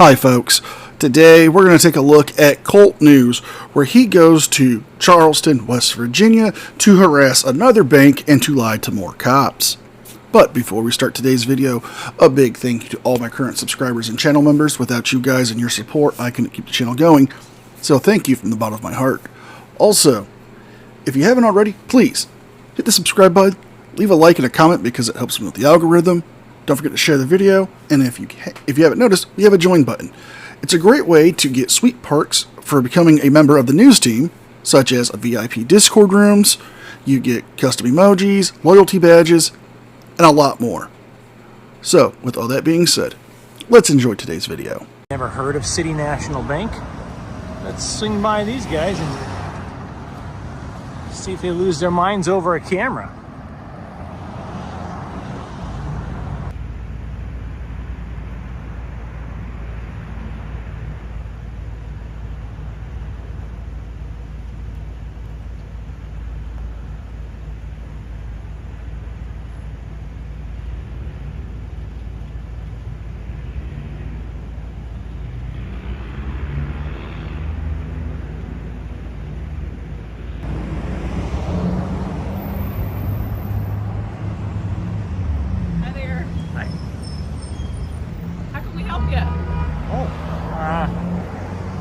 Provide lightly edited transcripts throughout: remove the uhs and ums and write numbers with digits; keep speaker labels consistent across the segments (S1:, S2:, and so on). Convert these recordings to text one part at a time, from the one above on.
S1: Hi folks, today we're going to take a look at Kult news where he goes to Charleston, West Virginia to harass another bank and to lie to more cops. But before we start today's video, a big thank you to all my current subscribers and channel members. Without you guys and your support, I couldn't keep the channel going, so thank you from the bottom of my heart. Also, if you haven't already, please hit the subscribe button, leave a like and a comment because it helps me with the algorithm. Don't forget to share the video, and if you haven't noticed, we have a join button. It's a great way to get sweet perks for becoming a member of the news team, such as VIP Discord rooms, you get custom emojis, loyalty badges, and a lot more. So, with all that being said, let's enjoy today's video.
S2: Never heard of City National Bank? Let's swing by these guys and see if they lose their minds over a camera.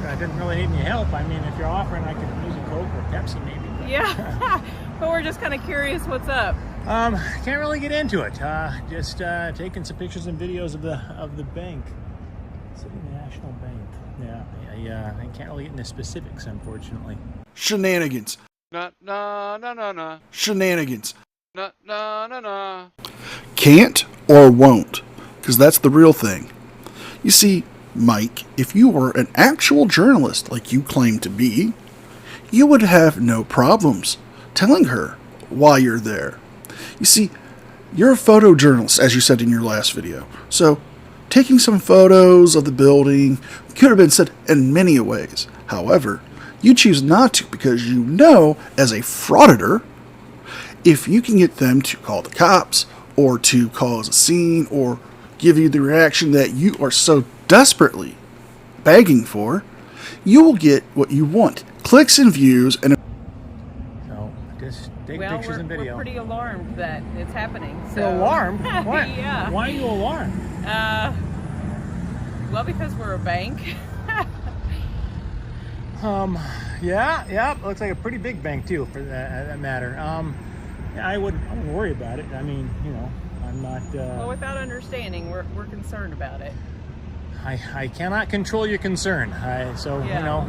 S2: I didn't really need any help. I mean, if you're offering, I could use a Coke or Pepsi maybe. But
S3: yeah, but we're just kind of curious what's up.
S2: Can't really get into it. Just taking some pictures and videos of the bank. City National Bank. Yeah, I can't really get into specifics, unfortunately.
S1: Shenanigans.
S4: Nah.
S1: Shenanigans.
S4: Nah.
S1: Can't or won't, because that's the real thing. You see, Mike, if you were an actual journalist like you claim to be, you would have no problems telling her why you're there. You see, you're a photojournalist, as you said in your last video. So, taking some photos of the building could have been said in many ways. However, you choose not to because you know, as a frauditor, if you can get them to call the cops or to cause a scene or give you the reaction that you are so desperately begging for, you will get what you want. Clicks and views. And
S2: so just take pictures and video.
S3: We're pretty alarmed that it's happening. So.
S2: You're alarmed? What?
S3: Yeah.
S2: Why are you alarmed?
S3: Well, because we're a bank.
S2: Yeah, looks like a pretty big bank too, for that matter. I wouldn't worry about it. I mean, you know, I'm not.
S3: Well, without understanding, we're concerned about it.
S2: I cannot control your concern. You know,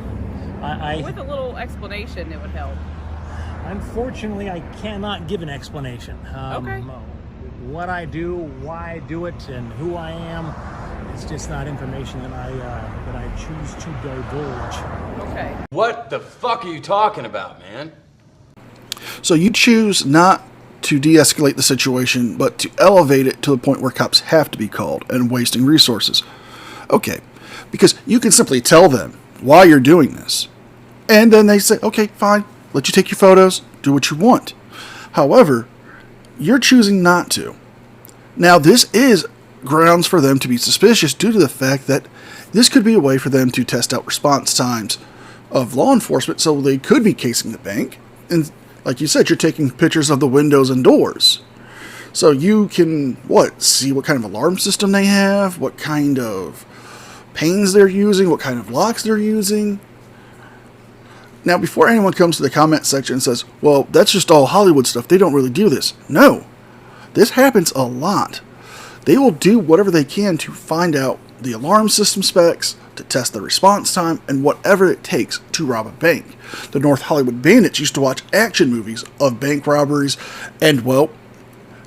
S3: with a little explanation, it would help.
S2: Unfortunately, I cannot give an explanation.
S3: Okay.
S2: What I do, why I do it, and who I am, it's just not information that I choose to divulge.
S3: Okay.
S4: What the fuck are you talking about, man?
S1: so you choose not to de-escalate the situation, but to elevate it to the point where cops have to be called and wasting resources. Okay, because you can simply tell them why you're doing this. And then they say, okay, fine, let you take your photos, do what you want. However, you're choosing not to. Now, this is grounds for them to be suspicious due to the fact that this could be a way for them to test out response times of law enforcement, so they could be casing the bank. And like you said, you're taking pictures of the windows and doors. So you can, see what kind of alarm system they have, what kind of panes they're using, what kind of locks they're using. Now, before anyone comes to the comment section and says, well, that's just all Hollywood stuff, they don't really do this. No, this happens a lot. They will do whatever they can to find out the alarm system specs, to test the response time, and whatever it takes to rob a bank. The North Hollywood Bandits used to watch action movies of bank robberies and,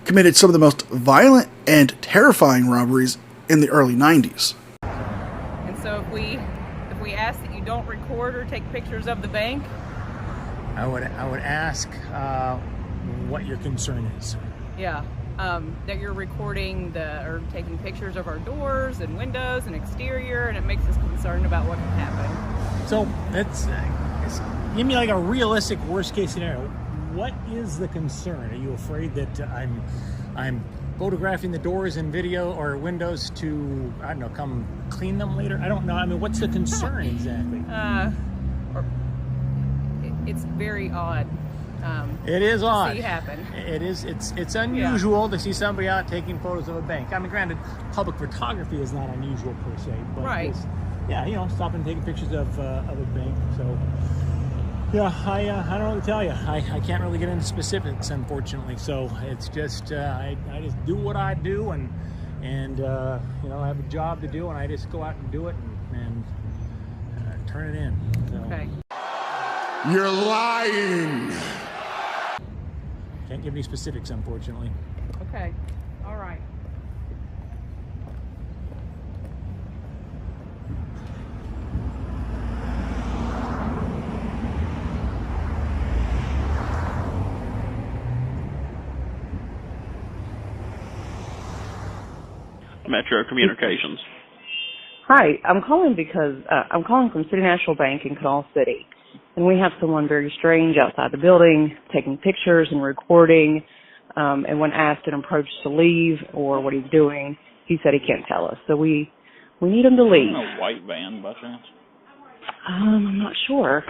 S1: committed some of the most violent and terrifying robberies in the early 90s.
S3: And so if we ask that you don't record or take pictures of the bank?
S2: I would ask what your concern is.
S3: Yeah. That you're recording or taking pictures of our doors and windows and exterior, and it makes us concerned about what can happen.
S2: So give me like a realistic worst case scenario. What is the concern? Are you afraid that I'm photographing the doors and video or windows to, I don't know, come clean them later? I don't know. I mean, what's the concern exactly?
S3: It's very odd.
S2: It is odd.
S3: To see happen.
S2: It is. It's unusual to see somebody out taking photos of a bank. I mean, granted, public photography is not unusual per se, but
S3: Right.
S2: yeah, you know, stopping and taking pictures of a bank. So yeah, I don't know what to tell you. I can't really get into specifics, unfortunately. So it's just I just do what I do, and you know, I have a job to do, and I just go out and do it and turn it in. So.
S3: Okay.
S5: You're lying.
S2: Can't give any specifics, unfortunately.
S3: Okay. All right.
S6: Metro Communications.
S7: Hi, I'm calling because I'm calling from City National Bank in Canal City, and we have someone very strange outside the building taking pictures and recording. And when asked and approached to leave or what he's doing, he said he can't tell us. So we need him to leave.
S6: A white van, by chance?
S7: I'm not sure.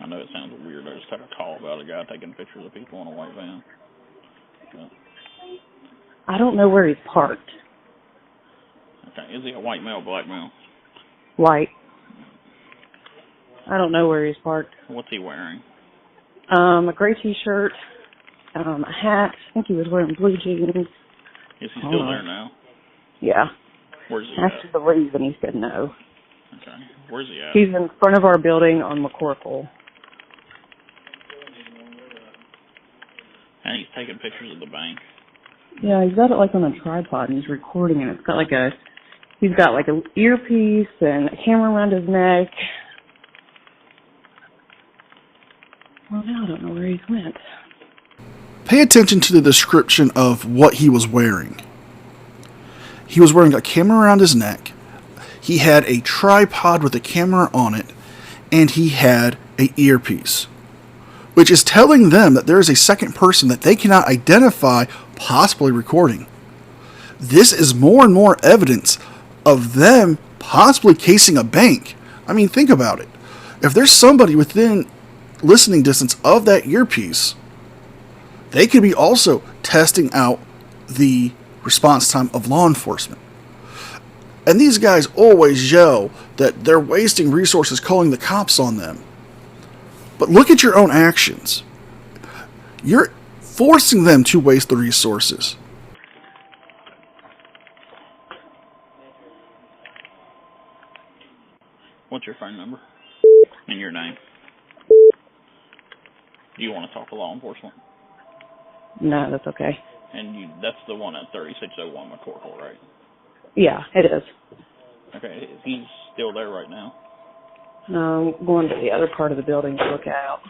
S6: I know it sounds weird. I just had a call about a guy taking pictures of people in a white van. But,
S7: I don't know where he's parked.
S6: okay, is he a white male, black male?
S7: White. I don't know where he's parked.
S6: What's he wearing?
S7: A gray T-shirt, a hat. I think he was wearing blue jeans.
S6: Is he still there now?
S7: Yeah.
S6: Where's he
S7: Asked
S6: at?
S7: him to leave, and he said no.
S6: Okay. Where's he at?
S7: He's in front of our building on McCorkle.
S6: And he's taking pictures of the bank.
S7: Yeah, he's got it like on a tripod, and he's recording, and he's got like an earpiece and a camera around his neck. Well, now I don't know where he went.
S1: Pay attention to the description of what he was wearing. He was wearing a camera around his neck. He had a tripod with a camera on it, and he had an earpiece, which is telling them that there is a second person that they cannot identify possibly recording. This is more and more evidence of them possibly casing a bank. I mean, think about it. If there's somebody within listening distance of that earpiece, they could be also testing out the response time of law enforcement. And these guys always yell that they're wasting resources calling the cops on them. But look at your own actions. You're forcing them to waste the resources.
S6: What's your phone number? And your name? Do you want to talk to law enforcement?
S7: No, that's okay.
S6: And that's the one at 3601 McCorkle, right?
S7: Yeah, it is.
S6: Okay, he's still there right now.
S7: I'm going to the other part of the building to look out.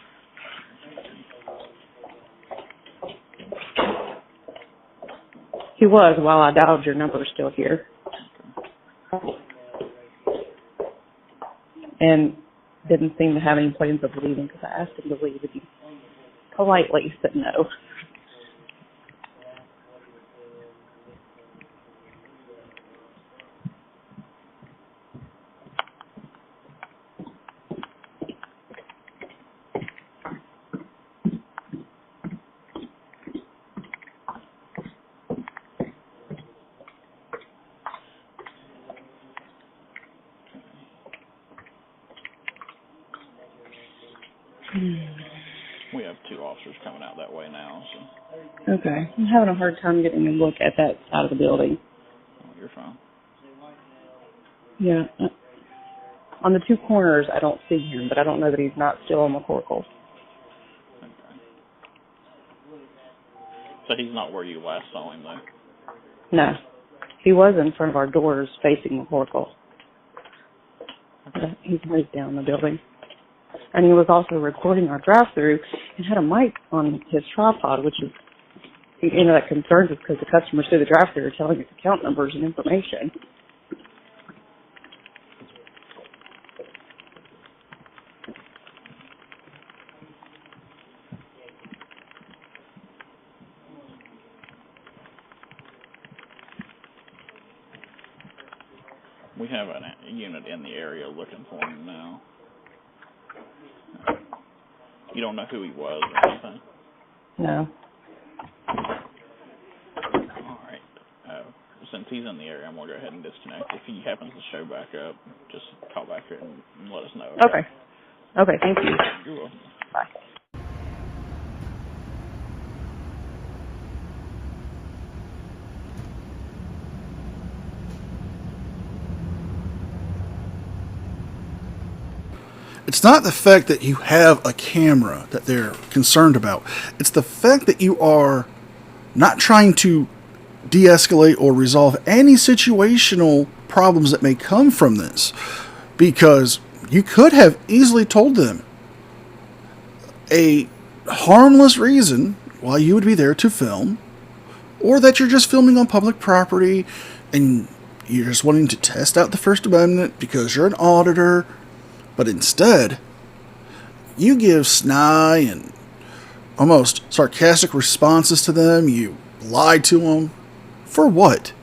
S7: He was while I dialed your number, still here. And didn't seem to have any plans of leaving because I asked him to leave, and he politely said no.
S6: We have two officers coming out that way now, so
S7: Okay. I'm having a hard time getting a look at that side of the building.
S6: you're fine.
S7: Yeah. On the two corners, I don't see him, but I don't know that he's not still on McCorkle.
S6: Okay. So he's not where you last saw him, though?
S7: No. He was in front of our doors facing McCorkle. He's moved down the building. And he was also recording our drive-through and had a mic on his tripod, which is, that concerns us because the customers through the drive-through are telling us account numbers and information.
S6: We have a unit in the area looking for him now. You don't know who he was or anything?
S7: No.
S6: Alright. Since he's in the area, I'm going to go ahead and disconnect. If he happens to show back up, just call back here and let us know.
S7: Okay. Okay, thank you.
S6: You're welcome.
S7: Bye.
S1: It's not the fact that you have a camera that they're concerned about. It's the fact that you are not trying to de-escalate or resolve any situational problems that may come from this. Because you could have easily told them a harmless reason why you would be there to film, or that you're just filming on public property and you're just wanting to test out the First Amendment because you're an auditor. But instead, you give snide and almost sarcastic responses to them. You lie to them. For what?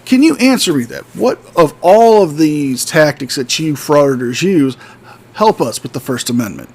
S1: Can you answer me that? What of all of these tactics that you frauditors use help us with the First Amendment?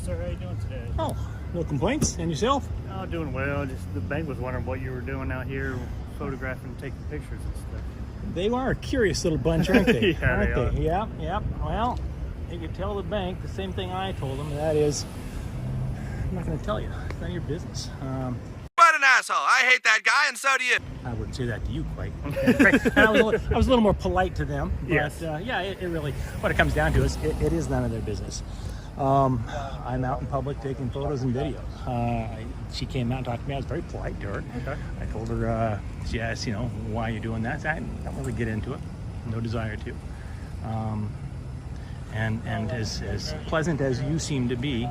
S8: Sir, how you doing today?
S2: Oh, no complaints. And yourself?
S8: Oh, doing well. Just the bank was wondering what you were doing out here, photographing, taking pictures and stuff.
S2: They are a curious little bunch, aren't they?
S8: Yeah,
S2: aren't
S8: they are.
S2: Yep, yep. Well, you could tell the bank the same thing I told them. That is, I'm not going to tell you. It's not your business.
S9: What an asshole. I hate that guy, and so do you.
S2: I wouldn't say that to you quite. I was a little more polite to them. But,
S8: Yes.
S2: Yeah, it really, what it comes down to is it is none of their business. I'm out in public taking photos and videos. She came out and talked to me. I was very polite to her.
S8: Okay.
S2: I told her, she asked, why are you doing that? I don't really get into it. No desire to. And as pleasant as you seem to be,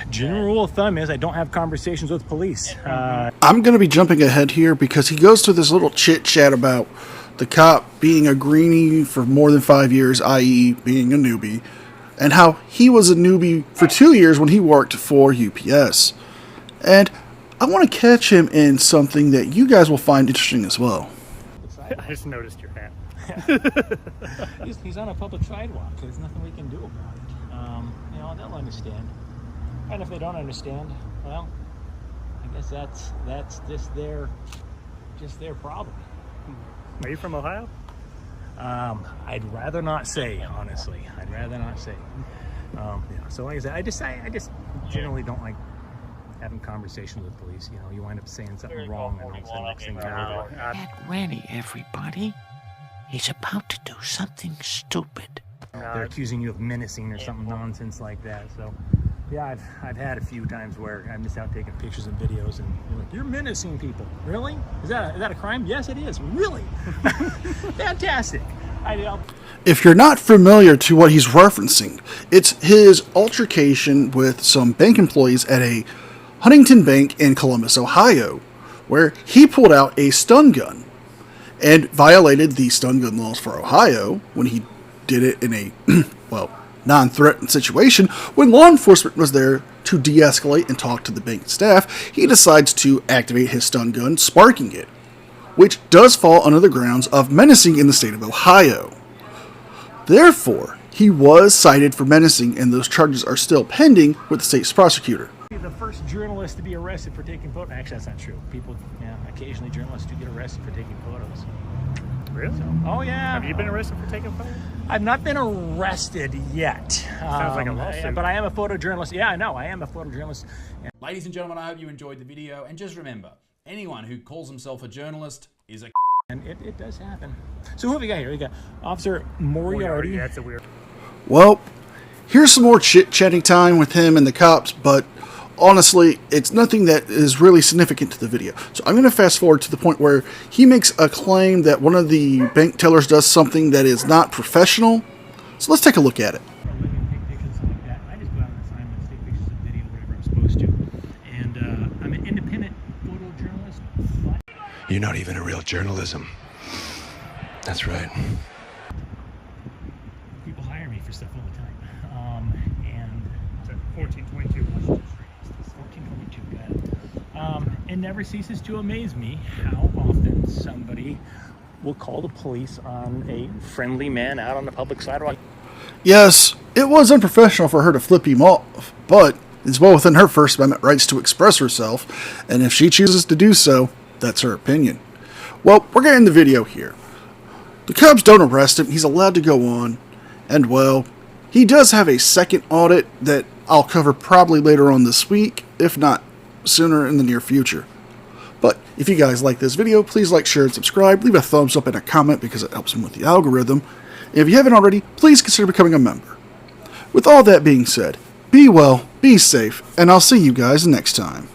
S2: general rule of thumb is I don't have conversations with police.
S1: I'm going to be jumping ahead here because he goes through this little chit-chat about the cop being a greenie for more than 5 years, i.e. being a newbie, and how he was a newbie for 2 years when he worked for UPS. And I want to catch him in something that you guys will find interesting as well.
S8: I just noticed your hat.
S2: He's on a public sidewalk. There's nothing we can do about it. They'll understand. And if they don't understand, well, I guess that's just their problem.
S8: Are you from Ohio?
S2: I'd rather not say, honestly. I'd rather not say. So like I said, I just generally don't like having conversations with police. You wind up saying something wrong, and all of a sudden next thing you know,
S10: Get ready, everybody. He's about to do something stupid.
S2: they're accusing you of menacing or something nonsense like that. So yeah, I've had a few times where I missed out taking pictures and videos, and you're like, you're menacing people. Really? Is that a crime? Yes, it is. Really? Fantastic.
S1: If you're not familiar to what he's referencing, it's his altercation with some bank employees at a Huntington Bank in Columbus, Ohio, where he pulled out a stun gun and violated the stun gun laws for Ohio when he did it in a, non-threatened situation. When law enforcement was there to de-escalate and talk to the bank staff, he decides to activate his stun gun, sparking it, which does fall under the grounds of menacing in the state of Ohio. Therefore, he was cited for menacing, and those charges are still pending with the state's prosecutor.
S2: The first journalist to be arrested for taking photos. Actually, that's not true. People, occasionally journalists do get arrested for taking photos.
S8: Really?
S2: So, oh yeah.
S8: Have you been arrested for taking photos?
S2: I've not been arrested yet.
S8: Sounds like a lawsuit.
S2: But I am a photojournalist. Yeah, I know. I am a photojournalist.
S11: Ladies and gentlemen, I hope you enjoyed the video. And just remember, anyone who calls himself a journalist is a
S2: And it does happen. So who have we got here? We got Officer Moriarty.
S8: That's a weird.
S1: Well, here's some more chit-chatting time with him and the cops, but honestly, it's nothing that is really significant to the video. So I'm going to fast forward to the point where he makes a claim that one of the bank tellers does something that is not professional. So let's take a look at it.
S2: I just go out on assignments, take pictures of video, whatever I'm supposed to. And I'm an independent photojournalist.
S5: You're not even a real journalism. That's right.
S2: People hire me for stuff all the time. And
S8: 1422 Washington Street.
S2: 1422, got it. It never ceases to amaze me how often somebody will call the police on a friendly man out on the public sidewalk.
S1: Yes, it was unprofessional for her to flip him off, but it's well within her First Amendment rights to express herself, and if she chooses to do so, that's her opinion. Well, we're getting the video here. The cops don't arrest him, he's allowed to go on, and well, he does have a second audit that I'll cover probably later on this week, if not sooner in the near future. But if you guys like this video, please like, share, and subscribe. Leave a thumbs up and a comment because it helps me with the algorithm. And if you haven't already, please consider becoming a member. With all that being said, be well, be safe, and I'll see you guys next time.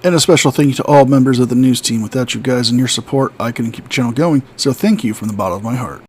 S1: And a special thank you to all members of the news team. Without you guys and your support, I couldn't keep the channel going, so thank you from the bottom of my heart.